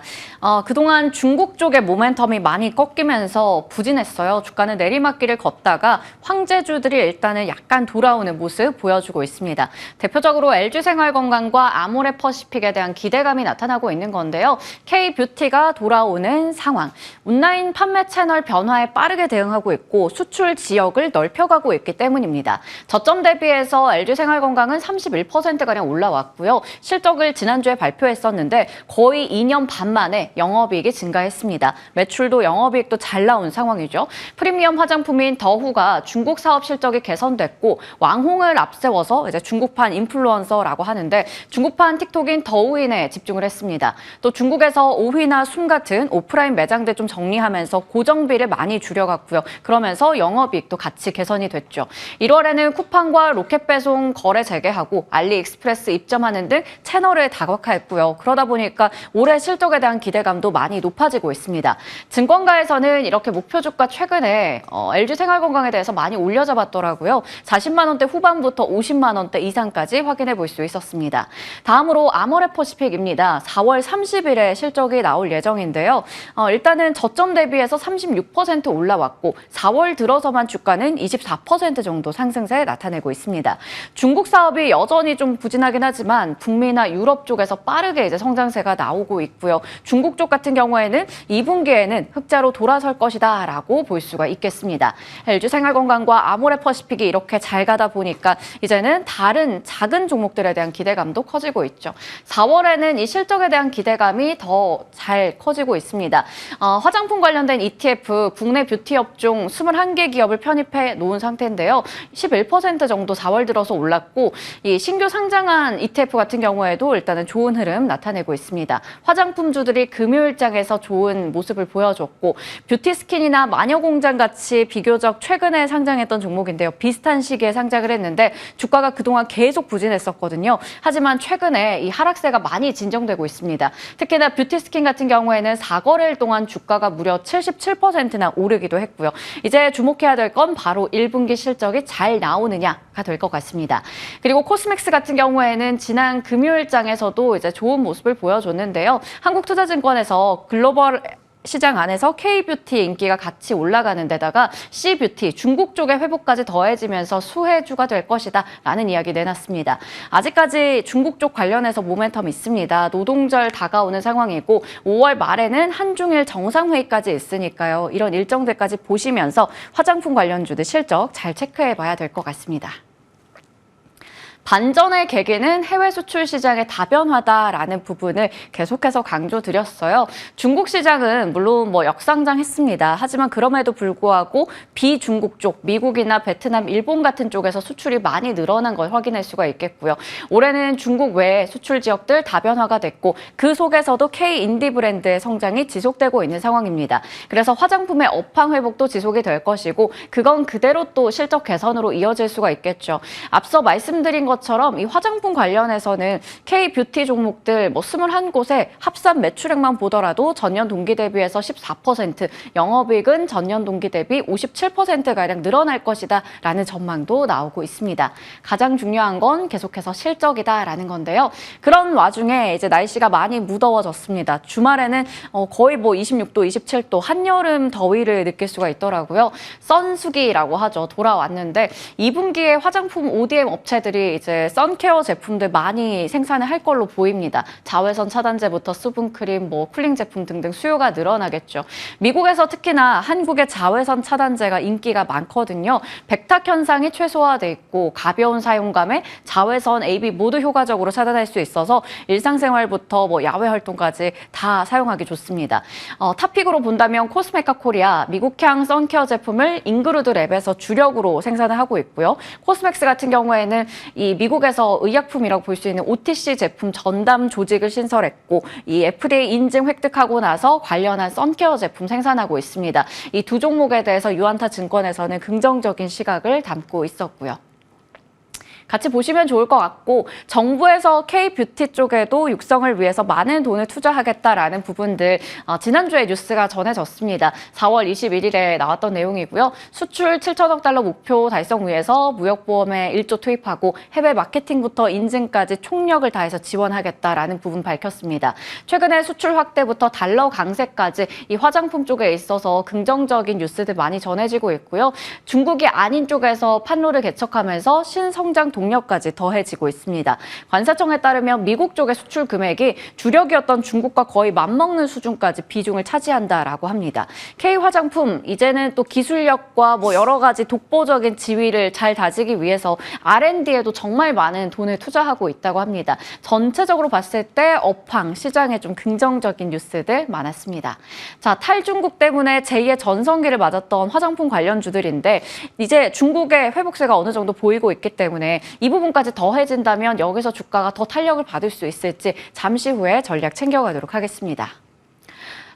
그동안 중국 쪽의 모멘텀이 많이 꺾이면서 부진했어요. 주가는 내리막길을 걷다가 황제주들이 일단은 약간 돌아오는 모습 보여주고 있습니다. 있습니다. 대표적으로 LG생활건강과 아모레퍼시픽에 대한 기대감이 나타나고 있는 건데요. K뷰티가 돌아오는 상황, 온라인 판매 채널 변화에 빠르게 대응하고 있고 수출 지역을 넓혀가고 있기 때문입니다. 저점 대비해서 LG생활건강은 31%가량 올라왔고요. 실적을 지난주에 발표했었는데 거의 2년 반 만에 영업이익이 증가했습니다. 매출도 영업이익도 잘 나온 상황이죠. 프리미엄 화장품인 더후가 중국 사업 실적이 개선됐고 왕홍을 앞세워서 이제 중국판 인플루언서라고 하는데 중국판 틱톡인 더우인에 집중을 했습니다. 또 중국에서 오휘나 숨 같은 오프라인 매장들 좀 정리하면서 고정비를 많이 줄여갔고요. 그러면서 영업이익도 같이 개선이 됐죠. 1월에는 쿠팡과 로켓배송 거래 재개하고 알리익스프레스 입점하는 등 채널을 다각화했고요. 그러다 보니까 올해 실적에 대한 기대감도 많이 높아지고 있습니다. 증권가에서는 이렇게 목표 주가 최근에 LG생활건강에 대해서 많이 올려잡았더라고요. 40만 원대 후반부터 50만 원대 이상까지 확인해 볼 수 있었습니다. 다음으로 아모레퍼시픽입니다. 4월 30일에 실적이 나올 예정인데요. 일단은 저점 대비해서 36% 올라왔고 4월 들어서만 주가는 24% 정도 상승세 나타내고 있습니다. 중국 사업이 여전히 좀 부진하긴 하지만 북미나 유럽 쪽에서 빠르게 이제 성장세가 나오고 있고요. 중국 쪽 같은 경우에는 2분기에는 흑자로 돌아설 것이다라고 볼 수가 있겠습니다. LG생활건강과 아모레퍼시픽이 이렇게 잘 가다 보니까 이제는 다른 작은 종목들에 대한 기대감도 커지고 있죠. 4월에는 이 실적에 대한 기대감이 더 잘 커지고 있습니다. 화장품 관련된 ETF 국내 뷰티 업종 21개 기업을 편입해 놓은 상태인데요. 11% 정도 4월 들어서 올랐고 이 신규 상장한 ETF 같은 경우에도 일단은 좋은 흐름 나타내고 있습니다. 화장품주들이 금요일장에서 좋은 모습을 보여줬고 뷰티스킨이나 마녀공장 같이 비교적 최근에 상장했던 종목인데요. 비슷한 시기에 상장을 했는데 주가가 그동안 계속 부진했었거든요. 하지만 최근에 이 하락세가 많이 진정되고 있습니다. 특히나 뷰티스킨 같은 경우에는 4거래일 동안 주가가 무려 77%나 오르기도 했고요. 이제 주목해야 될 건 바로 1분기 실적이 잘 나오느냐가 될 것 같습니다. 그리고 코스맥스 같은 경우에는 지난 금요일장에서도 이제 좋은 모습을 보여줬는데요. 한국투자증권에서 글로벌 시장 안에서 K뷰티 인기가 같이 올라가는 데다가 C뷰티, 중국 쪽의 회복까지 더해지면서 수혜주가 될 것이다 라는 이야기 내놨습니다. 아직까지 중국 쪽 관련해서 모멘텀 있습니다. 노동절 다가오는 상황이고 5월 말에는 한중일 정상회의까지 있으니까요. 이런 일정들까지 보시면서 화장품 관련주들 실적 잘 체크해봐야 될 것 같습니다. 반전의 계기는 해외 수출 시장의 다변화다라는 부분을 계속해서 강조드렸어요. 중국 시장은 물론 역상장했습니다. 하지만 그럼에도 불구하고 비중국 쪽, 미국이나 베트남, 일본 같은 쪽에서 수출이 많이 늘어난 걸 확인할 수가 있겠고요. 올해는 중국 외의 수출 지역들 다변화가 됐고 그 속에서도 K-인디 브랜드의 성장이 지속되고 있는 상황입니다. 그래서 화장품의 업황 회복도 지속이 될 것이고 그건 그대로 또 실적 개선으로 이어질 수가 있겠죠. 앞서 말씀드린 것처럼 이 화장품 관련해서는 K뷰티 종목들 21곳에 합산 매출액만 보더라도 전년 동기 대비해서 14%, 영업이익은 전년 동기 대비 57%가량 늘어날 것이다 라는 전망도 나오고 있습니다. 가장 중요한 건 계속해서 실적이다라는 건데요. 그런 와중에 이제 날씨가 많이 무더워졌습니다. 주말에는 거의 26도, 27도 한여름 더위를 느낄 수가 있더라고요. 선수기라고 하죠. 돌아왔는데 2분기에 화장품 ODM 업체들이 이제 선케어 제품들 많이 생산을 할 걸로 보입니다. 자외선 차단제부터 수분크림, 쿨링 제품 등등 수요가 늘어나겠죠. 미국에서 특히나 한국의 자외선 차단제가 인기가 많거든요. 백탁 현상이 최소화돼 있고 가벼운 사용감에 자외선, AV 모두 효과적으로 차단할 수 있어서 일상생활부터 야외 활동까지 다 사용하기 좋습니다. 탑픽으로 본다면 코스메카 코리아, 미국향 선케어 제품을 잉그루드 랩에서 주력으로 생산을 하고 있고요. 코스맥스 같은 경우에는 이 미국에서 의약품이라고 볼 수 있는 OTC 제품 전담 조직을 신설했고 이 FDA 인증 획득하고 나서 관련한 선케어 제품 생산하고 있습니다. 이 두 종목에 대해서 유안타 증권에서는 긍정적인 시각을 담고 있었고요. 같이 보시면 좋을 것 같고 정부에서 K뷰티 쪽에도 육성을 위해서 많은 돈을 투자하겠다라는 부분들 지난주에 뉴스가 전해졌습니다. 4월 21일에 나왔던 내용이고요. 수출 7천억 달러 목표 달성 위해서 무역보험에 1조 투입하고 해외 마케팅부터 인증까지 총력을 다해서 지원하겠다라는 부분 밝혔습니다. 최근에 수출 확대부터 달러 강세까지 이 화장품 쪽에 있어서 긍정적인 뉴스들 많이 전해지고 있고요. 중국이 아닌 쪽에서 판로를 개척하면서 신성장 동력까지 더해지고 있습니다. 관사청에 따르면 미국 쪽의 수출 금액이 주력이었던 중국과 거의 맞먹는 수준까지 비중을 차지한다라고 합니다. K화장품, 이제는 또 기술력과 뭐 여러 가지 독보적인 지위를 잘 다지기 위해서 R&D에도 정말 많은 돈을 투자하고 있다고 합니다. 전체적으로 봤을 때 업황, 시장에 좀 긍정적인 뉴스들 많았습니다. 자, 탈중국 때문에 제2의 전성기를 맞았던 화장품 관련주들인데 이제 중국의 회복세가 어느 정도 보이고 있기 때문에 이 부분까지 더해진다면 여기서 주가가 더 탄력을 받을 수 있을지 잠시 후에 전략 챙겨가도록 하겠습니다.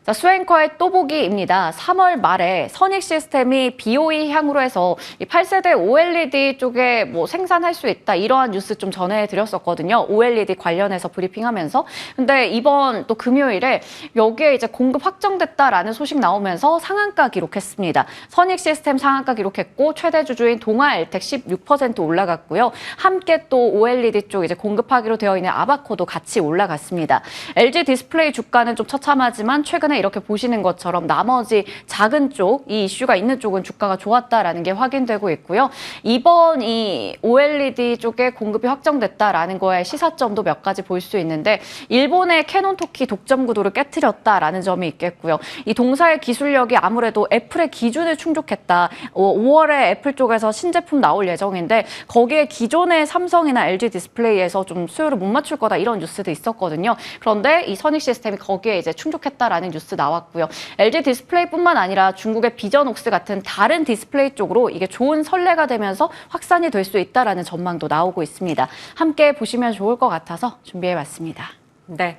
자, 수앵커의 또 보기입니다. 3월 말에 선익 시스템이 BOE 향으로 해서 이 8세대 OLED 쪽에 뭐 생산할 수 있다 이러한 뉴스 좀 전해드렸었거든요. OLED 관련해서 브리핑하면서. 근데 이번 또 금요일에 여기에 이제 공급 확정됐다라는 소식 나오면서 상한가 기록했습니다. 선익 시스템 상한가 기록했고 최대 주주인 동아엘텍 16% 올라갔고요. 함께 또 OLED 쪽 이제 공급하기로 되어 있는 아바코도 같이 올라갔습니다. LG 디스플레이 주가는 좀 처참하지만 최근에 이렇게 보시는 것처럼 나머지 작은 쪽, 이 이슈가 있는 쪽은 주가가 좋았다라는 게 확인되고 있고요. 이번 이 OLED 쪽에 공급이 확정됐다라는 거에 시사점도 몇 가지 볼 수 있는데 일본의 캐논 토키 독점 구도를 깨트렸다라는 점이 있겠고요. 이 동사의 기술력이 아무래도 애플의 기준을 충족했다. 5월에 애플 쪽에서 신제품 나올 예정인데 거기에 기존의 삼성이나 LG 디스플레이에서 좀 수요를 못 맞출 거다 이런 뉴스도 있었거든요. 그런데 이 선익 시스템이 거기에 이제 충족했다라는 뉴스 나왔고요. LG 디스플레이뿐만 아니라 중국의 비전옥스 같은 다른 디스플레이 쪽으로 이게 좋은 선례가 되면서 확산이 될 수 있다라는 전망도 나오고 있습니다. 함께 보시면 좋을 것 같아서 준비해봤습니다. 네.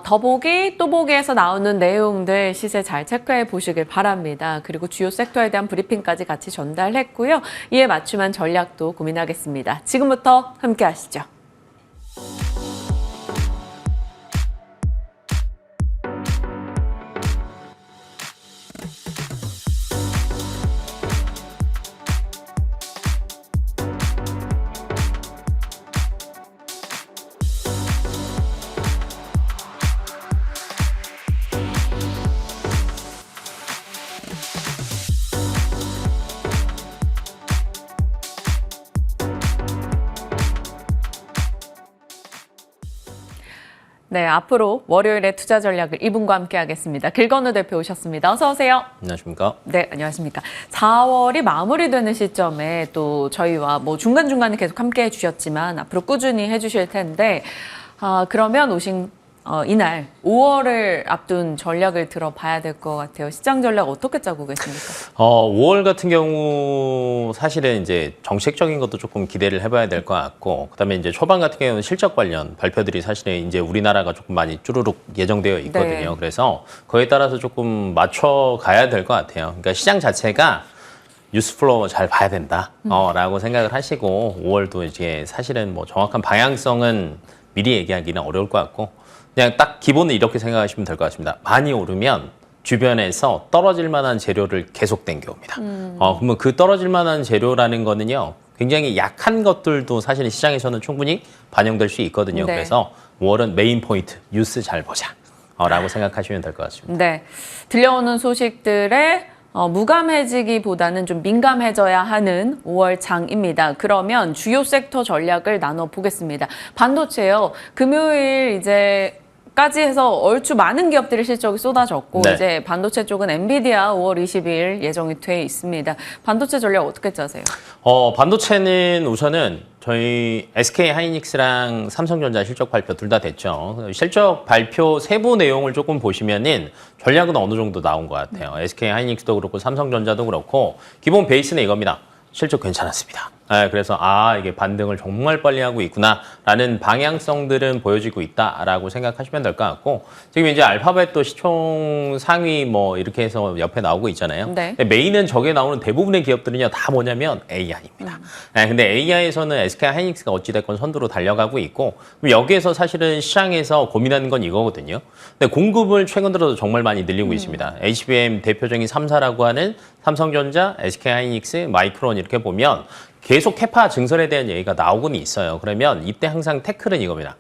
더보기, 또보기에서 나오는 내용들 시세 잘 체크해 보시길 바랍니다. 그리고 주요 섹터에 대한 브리핑까지 같이 전달했고요. 이에 맞춤한 전략도 고민하겠습니다. 지금부터 함께 하시죠. 네, 앞으로 월요일에 투자 전략을 이분과 함께 하겠습니다. 길건우 대표 오셨습니다. 어서 오세요. 안녕하십니까? 네, 안녕하십니까. 4월이 마무리되는 시점에 또 저희와 뭐 중간중간에 계속 함께 해주셨지만 앞으로 꾸준히 해주실 텐데 그러면 오신 이날 5월을 앞둔 전략을 들어봐야 될 것 같아요. 시장 전략 어떻게 짜고 계십니까? 5월 같은 경우 사실은 이제 정책적인 것도 조금 기대를 해봐야 될 것 같고, 그다음에 이제 초반 같은 경우는 실적 관련 발표들이 사실은 이제 우리나라가 조금 많이 쭈루룩 예정되어 있거든요. 네. 그래서 그에 따라서 조금 맞춰 가야 될 것 같아요. 그러니까 시장 자체가 뉴스플로우 잘 봐야 된다, 라고 생각을 하시고 5월도 이제 사실은 뭐 정확한 방향성은 미리 얘기하기는 어려울 것 같고. 그냥 딱 기본은 이렇게 생각하시면 될 것 같습니다. 많이 오르면 주변에서 떨어질 만한 재료를 계속 땡겨옵니다. 그러면 그 떨어질 만한 재료라는 거는요, 굉장히 약한 것들도 사실 시장에서는 충분히 반영될 수 있거든요. 네. 그래서 5월은 메인 포인트, 뉴스 잘 보자, 라고 생각하시면 될 것 같습니다. 네, 들려오는 소식들에 무감해지기보다는 좀 민감해져야 하는 5월 장입니다. 그러면 주요 섹터 전략을 나눠보겠습니다. 반도체요. 금요일 까지 해서 얼추 많은 기업들의 실적이 쏟아졌고 네. 이제 반도체 쪽은 엔비디아 5월 22일 예정이 돼 있습니다. 반도체 전략 어떻게 짜세요? 반도체는 우선은 저희 SK 하이닉스랑 삼성전자 실적 발표 둘 다 됐죠. 실적 발표 세부 내용을 조금 보시면은 전략은 어느 정도 나온 것 같아요. SK 하이닉스도 그렇고 삼성전자도 그렇고 기본 베이스는 이겁니다. 실적 괜찮았습니다. 그래서 이게 반등을 정말 빨리 하고 있구나라는 방향성들은 보여지고 있다라고 생각하시면 될 것 같고, 지금 이제 알파벳도 시총 상위 뭐 이렇게 해서 옆에 나오고 있잖아요. 네. 근데 메인은 저게 나오는 대부분의 기업들은요 다 뭐냐면 AI입니다. 근데 AI에서는 SK 하이닉스가 어찌됐건 선두로 달려가고 있고, 여기에서 사실은 시장에서 고민하는 건 이거거든요. 근데 공급을 최근 들어서 정말 많이 늘리고 있습니다. HBM 대표적인 3사라고 하는 삼성전자, SK 하이닉스, 마이크론 이렇게 보면 계속 캐파 증설에 대한 얘기가 나오고는 있어요. 그러면 이때 항상 태클은 이겁니다.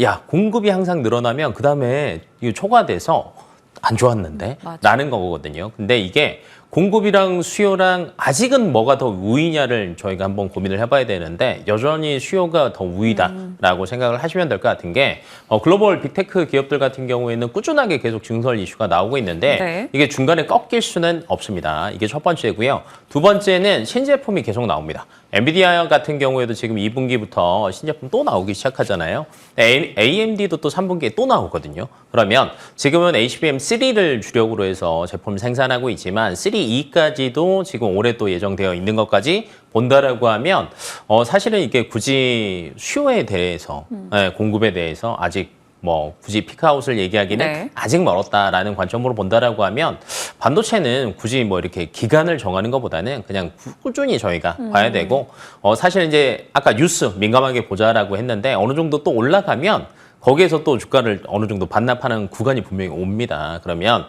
야, 공급이 항상 늘어나면 그 다음에 이거 초과돼서 안 좋았는데? 맞아. 라는 거거든요. 근데 이게 공급이랑 수요랑 아직은 뭐가 더 우위냐를 저희가 한번 고민을 해봐야 되는데 여전히 수요가 더 우위다라고 생각을 하시면 될 것 같은 게 글로벌 빅테크 기업들 같은 경우에는 꾸준하게 계속 증설 이슈가 나오고 있는데 네. 이게 중간에 꺾일 수는 없습니다. 이게 첫 번째고요. 두 번째는 신제품이 계속 나옵니다. 엔비디아 같은 경우에도 지금 2분기부터 신제품 또 나오기 시작하잖아요. AMD도 또 3분기에 또 나오거든요. 그러면 지금은 HBM3를 주력으로 해서 제품을 생산하고 있지만 3E까지도 지금 올해 또 예정되어 있는 것까지 본다라고 하면 사실은 이게 굳이 수요에 대해서 공급에 대해서 아직 뭐 굳이 피크아웃을 얘기하기는 네. 아직 멀었다라는 관점으로 본다라고 하면 반도체는 굳이 뭐 이렇게 기간을 정하는 것보다는 그냥 꾸준히 저희가 봐야 되고 사실 이제 아까 뉴스 민감하게 보자라고 했는데 어느 정도 또 올라가면 거기에서 또 주가를 어느 정도 반납하는 구간이 분명히 옵니다. 그러면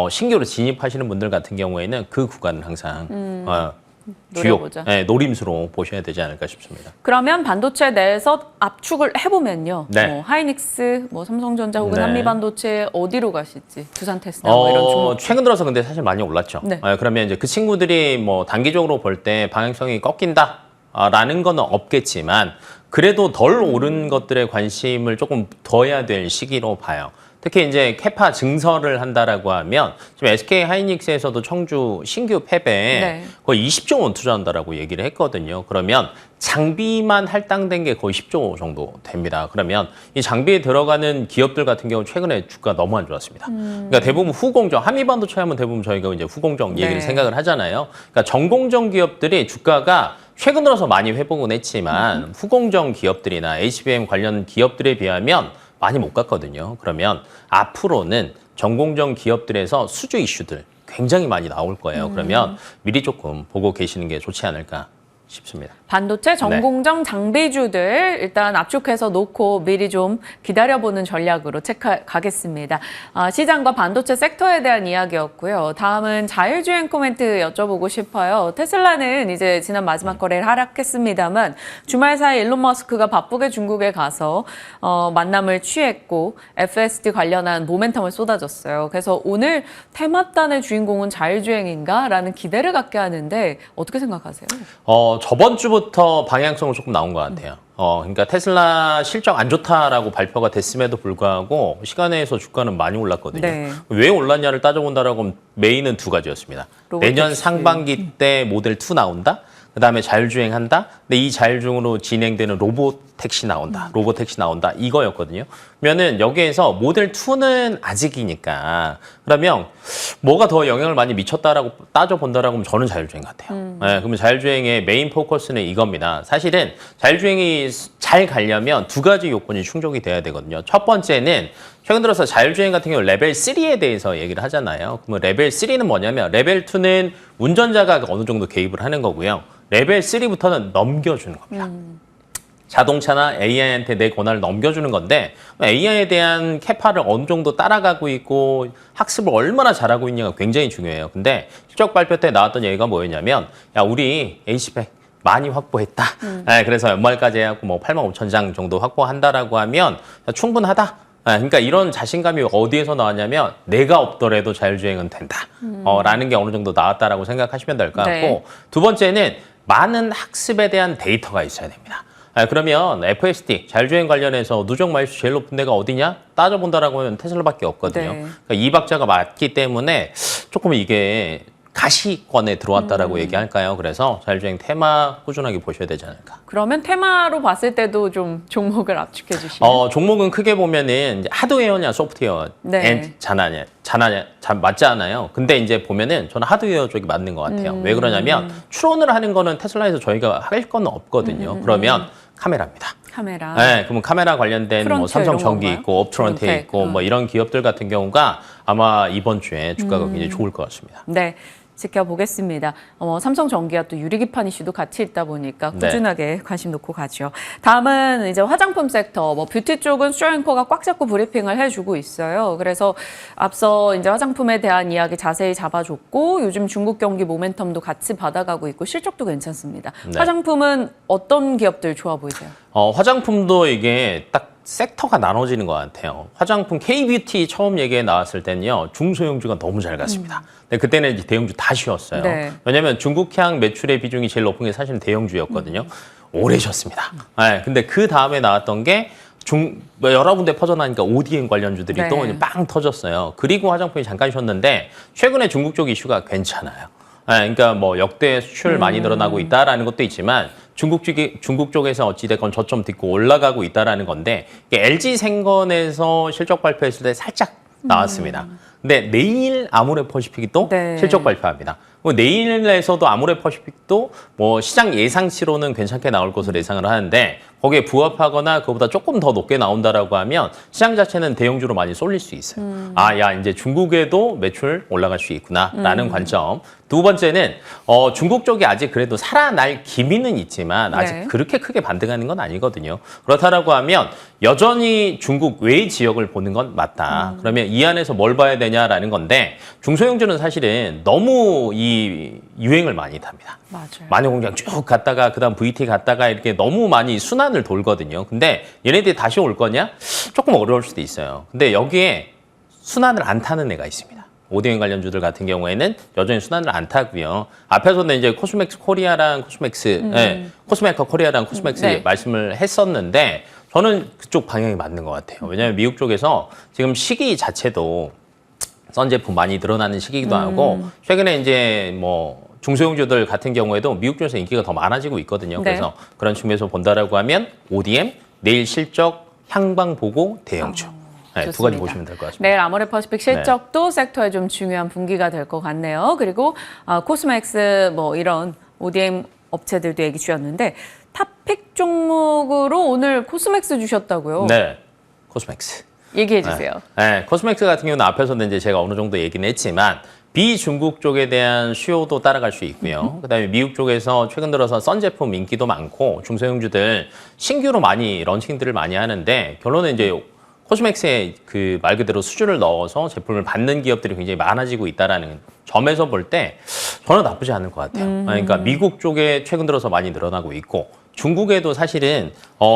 신규로 진입하시는 분들 같은 경우에는 그 구간을 항상 주요 노려보자. 노림수로 보셔야 되지 않을까 싶습니다. 그러면 반도체 내에서 압축을 해보면요. 네. 뭐 하이닉스, 뭐 삼성전자 혹은 네. 한미반도체 어디로 가실지 두산 테스라 뭐 이런 종목. 최근 들어서 근데 사실 많이 올랐죠. 네. 그러면 이제 그 친구들이 뭐 단기적으로 볼 때 방향성이 꺾인다라는 건 없겠지만 그래도 덜 오른 것들에 관심을 조금 둬야 될 시기로 봐요. 특히 이제 캐파 증설을 한다라고 하면 지금 SK 하이닉스에서도 청주 신규 팹에 네. 거의 20조 원 투자한다라고 얘기를 했거든요. 그러면 장비만 할당된 게 거의 10조 정도 됩니다. 그러면 이 장비에 들어가는 기업들 같은 경우 최근에 주가 너무 안 좋았습니다. 그러니까 대부분 후공정, 한미반도체 하면 대부분 저희가 이제 후공정 얘기를 네. 생각을 하잖아요. 그러니까 전공정 기업들이 주가가 최근 들어서 많이 회복은 했지만 후공정 기업들이나 HBM 관련 기업들에 비하면 많이 못 갔거든요. 그러면 앞으로는 전공정 기업들에서 수주 이슈들 굉장히 많이 나올 거예요. 그러면 미리 조금 보고 계시는 게 좋지 않을까 싶습니다. 반도체 전공정 장비주들 일단 압축해서 놓고 미리 좀 기다려보는 전략으로 가겠습니다. 시장과 반도체 섹터에 대한 이야기였고요. 다음은 자율주행 코멘트 여쭤보고 싶어요. 테슬라는 이제 지난 마지막 거래를 하락했습니다만 주말 사이 일론 머스크가 바쁘게 중국에 가서 만남을 취했고 FSD 관련한 모멘텀을 쏟아졌어요. 그래서 오늘 테마단의 주인공은 자율주행인가? 라는 기대를 갖게 하는데 어떻게 생각하세요? 저번 주부터 방향성은 조금 나온 것 같아요. 그러니까 테슬라 실적 안 좋다라고 발표가 됐음에도 불구하고 시간에서 주가는 많이 올랐거든요. 네. 왜 올랐냐를 따져본다라고 하면 메인은 두 가지였습니다. 로보택시. 내년 상반기 때 모델 2 나온다. 그다음에 자율주행한다. 근데 이 자율주행으로 진행되는 로보택시 나온다. 로보택시 나온다. 이거였거든요. 그러면은 여기에서 모델 2는 아직이니까 그러면 뭐가 더 영향을 많이 미쳤다라고 따져본다라고 하면 저는 자율주행 같아요. 네, 그러면 자율주행의 메인 포커스는 이겁니다. 사실은 자율주행이 잘 가려면 두 가지 요건이 충족이 돼야 되거든요. 첫 번째는 최근 들어서 자율주행 같은 경우 레벨 3에 대해서 얘기를 하잖아요. 그러면 레벨 3는 뭐냐면 레벨 2는 운전자가 어느 정도 개입을 하는 거고요. 레벨 3부터는 넘겨주는 겁니다. 자동차나 AI한테 내 권한을 넘겨주는 건데 AI에 대한 캐파를 어느 정도 따라가고 있고 학습을 얼마나 잘하고 있냐가 굉장히 중요해요. 근데 실적 발표 때 나왔던 얘기가 뭐였냐면 야 우리 A10 많이 확보했다. 네, 그래서 연말까지 해갖고 뭐 8만 5천 장 정도 확보한다라고 하면 충분하다. 그러니까 이런 자신감이 어디에서 나왔냐면 내가 없더라도 자율주행은 된다. 라는 게 어느 정도 나왔다라고 생각하시면 될 것 같고 네. 두 번째는 많은 학습에 대한 데이터가 있어야 됩니다. 그러면 FSD, 자율주행 관련해서 누적 마일수 제일 높은 데가 어디냐? 따져본다라고 하면 테슬라밖에 없거든요. 네. 그러니까 이 박자가 맞기 때문에 조금 이게 가시권에 들어왔다라고 얘기할까요? 그래서 자율주행 테마 꾸준하게 보셔야 되지 않을까. 그러면 테마로 봤을 때도 좀 종목을 압축해 주시면. 종목은 크게 보면은 이제 하드웨어냐 소프트웨어 네. 맞지 않아요. 근데 이제 보면은 저는 하드웨어 쪽이 맞는 것 같아요. 왜 그러냐면 추론을 하는 거는 테슬라에서 저희가 할 건 없거든요. 그러면 카메라입니다. 카메라. 네, 그러면 카메라 관련된 뭐 프론티어 삼성 이런 전기 건가요? 있고 업트론테 프론텍. 있고 뭐 이런 기업들 같은 경우가 아마 이번 주에 주가가 굉장히 좋을 것 같습니다. 네. 지켜보겠습니다. 삼성전기와 또 유리기판 이슈도 같이 있다 보니까 네. 꾸준하게 관심 놓고 가죠. 다음은 이제 화장품 섹터, 뭐 뷰티 쪽은 쇼앵커가 꽉 잡고 브리핑을 해주고 있어요. 그래서 앞서 이제 화장품에 대한 이야기 자세히 잡아줬고 요즘 중국 경기 모멘텀도 같이 받아가고 있고 실적도 괜찮습니다. 네. 화장품은 어떤 기업들 좋아 보이세요? 화장품도 이게 딱 섹터가 나눠지는 것 같아요. 화장품 K-뷰티 처음 얘기에 나왔을 때는요. 중소형주가 너무 잘 갔습니다. 근데 그때는 이제 대형주 다 쉬었어요. 네. 왜냐하면 중국향 매출의 비중이 제일 높은 게 사실은 대형주였거든요. 오래 쉬었습니다. 네, 근데 그 다음에 나왔던 게 여러 군데 퍼져나니까 ODM 관련주들이 네. 또 이제 빵 터졌어요. 그리고 화장품이 잠깐 쉬었는데 최근에 중국 쪽 이슈가 괜찮아요. 그러니까 뭐 역대 수출 많이 늘어나고 있다라는 것도 있지만 중국 쪽에서 어찌됐건 저점 딛고 올라가고 있다라는 건데 LG 생건에서 실적 발표했을 때 살짝 나왔습니다. 근데 내일 아모레퍼시픽이 또 네. 실적 발표합니다. 내일에서도 아모레퍼시픽도 뭐 시장 예상치로는 괜찮게 나올 것으로 예상을 하는데 거기에 부합하거나 그보다 조금 더 높게 나온다라고 하면 시장 자체는 대형주로 많이 쏠릴 수 있어요. 야 이제 중국에도 매출 올라갈 수 있구나라는 관점. 두 번째는 중국 쪽이 아직 그래도 살아날 기미는 있지만 아직 네. 그렇게 크게 반등하는 건 아니거든요. 그렇다라고 하면 여전히 중국 외 지역을 보는 건 맞다. 그러면 이 안에서 뭘 봐야 되냐라는 건데 중소형주는 사실은 너무 이 유행을 많이 탑니다. 맞아요. 마녀공장 쭉 갔다가 그다음 VT 갔다가 이렇게 너무 많이 순환을 돌거든요. 근데 얘네들이 다시 올 거냐? 조금 어려울 수도 있어요. 근데 여기에 순환을 안 타는 애가 있습니다. ODM 관련주들 같은 경우에는 여전히 순환을 안 타고요. 앞에서는 이제 코스맥스 코리아랑 코스맥스, 코스메카 코리아랑 코스맥스 네. 말씀을 했었는데 저는 그쪽 방향이 맞는 것 같아요. 왜냐하면 미국 쪽에서 지금 시기 자체도 선 제품 많이 늘어나는 시기이기도 하고 최근에 이제 뭐 중소형주들 같은 경우에도 미국 쪽에서 인기가 더 많아지고 있거든요. 네. 그래서 그런 측면에서 본다라고 하면 ODM, 내일 실적, 향방 보고 대형주. 네, 두 가지 좋습니다. 보시면 될 것 같습니다. 내일 아모레퍼시픽 실적도 섹터에 좀 중요한 분기가 될 것 같네요. 그리고 코스맥스 뭐 이런 ODM 업체들도 얘기 주셨는데 탑픽 종목으로 오늘 코스맥스 주셨다고요? 네, 코스맥스. 얘기해 주세요. 네, 코스맥스 같은 경우는 앞에서는 이제 제가 어느 정도 얘기는 했지만 비중국 쪽에 대한 수요도 따라갈 수 있고요. 그다음에 미국 쪽에서 최근 들어서 선 제품 인기도 많고 중소형주들 신규로 많이 런칭들을 많이 하는데 결론은 이제 코스맥스에 그 말 그대로 수주를 넣어서 제품을 받는 기업들이 굉장히 많아지고 있다라는 점에서 볼 때 저는 나쁘지 않을 것 같아요. 그러니까 미국 쪽에 최근 들어서 많이 늘어나고 있고 중국에도 사실은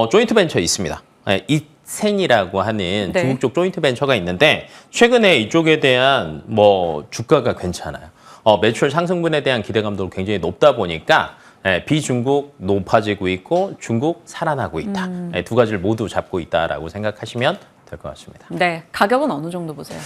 조인트 벤처 있습니다. 이센이라고 하는 네. 중국 쪽 조인트 벤처가 있는데 최근에 이쪽에 대한 뭐 주가가 괜찮아요. 매출 상승분에 대한 기대감도 굉장히 높다 보니까 비중국 높아지고 있고 중국 살아나고 있다. 두 가지를 모두 잡고 있다라고 생각하시면 될 것 같습니다. 네, 가격은 어느 정도 보세요?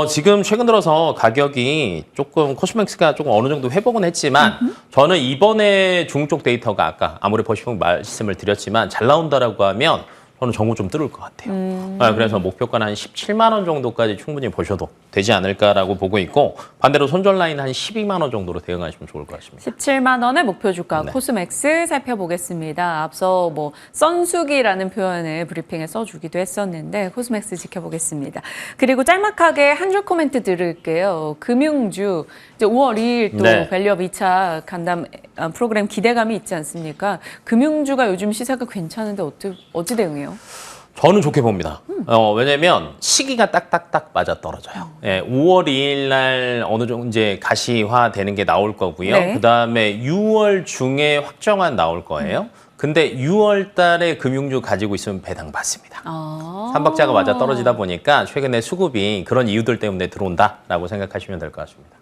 지금 최근 들어서 가격이 조금 코스맥스가 조금 어느 정도 회복은 했지만 저는 이번에 중국 쪽 데이터가 아까 아모레퍼시픽 말씀을 드렸지만 잘 나온다라고 하면 저는 정보 좀 뚫을 것 같아요. 그래서 목표가는 한 17만 원 정도까지 충분히 보셔도 되지 않을까라고 보고 있고 반대로 손절 라인 한 12만 원 정도로 대응하시면 좋을 것 같습니다. 17만 원의 목표 주가 네. 코스맥스 살펴보겠습니다. 앞서 뭐 썬수기라는 표현을 브리핑에 써주기도 했었는데 코스맥스 지켜보겠습니다. 그리고 짤막하게 한 줄 코멘트 드릴게요. 금융주 이제 5월 2일 또 네. 밸류업 2차 간담 프로그램 기대감이 있지 않습니까? 금융주가 요즘 시세가 괜찮은데 어찌 대응해요? 저는 좋게 봅니다. 왜냐면 시기가 딱딱딱 맞아 떨어져요. 5월 2일 날 어느 정도 이제 가시화 되는 게 나올 거고요. 네. 그다음에 6월 중에 확정안 나올 거예요. 근데 6월 달에 금융주 가지고 있으면 배당 받습니다. 삼박자가 맞아 떨어지다 보니까 최근에 수급이 그런 이유들 때문에 들어온다라고 생각하시면 될 것 같습니다.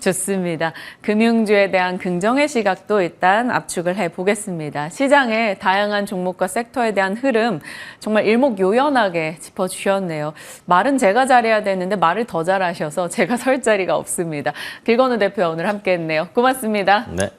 좋습니다. 금융주에 대한 긍정의 시각도 일단 압축을 해보겠습니다. 시장의 다양한 종목과 섹터에 대한 흐름 정말 일목요연하게 짚어주셨네요. 말은 제가 잘해야 되는데 말을 더 잘하셔서 제가 설 자리가 없습니다. 길건우 대표 오늘 함께했네요. 고맙습니다. 네.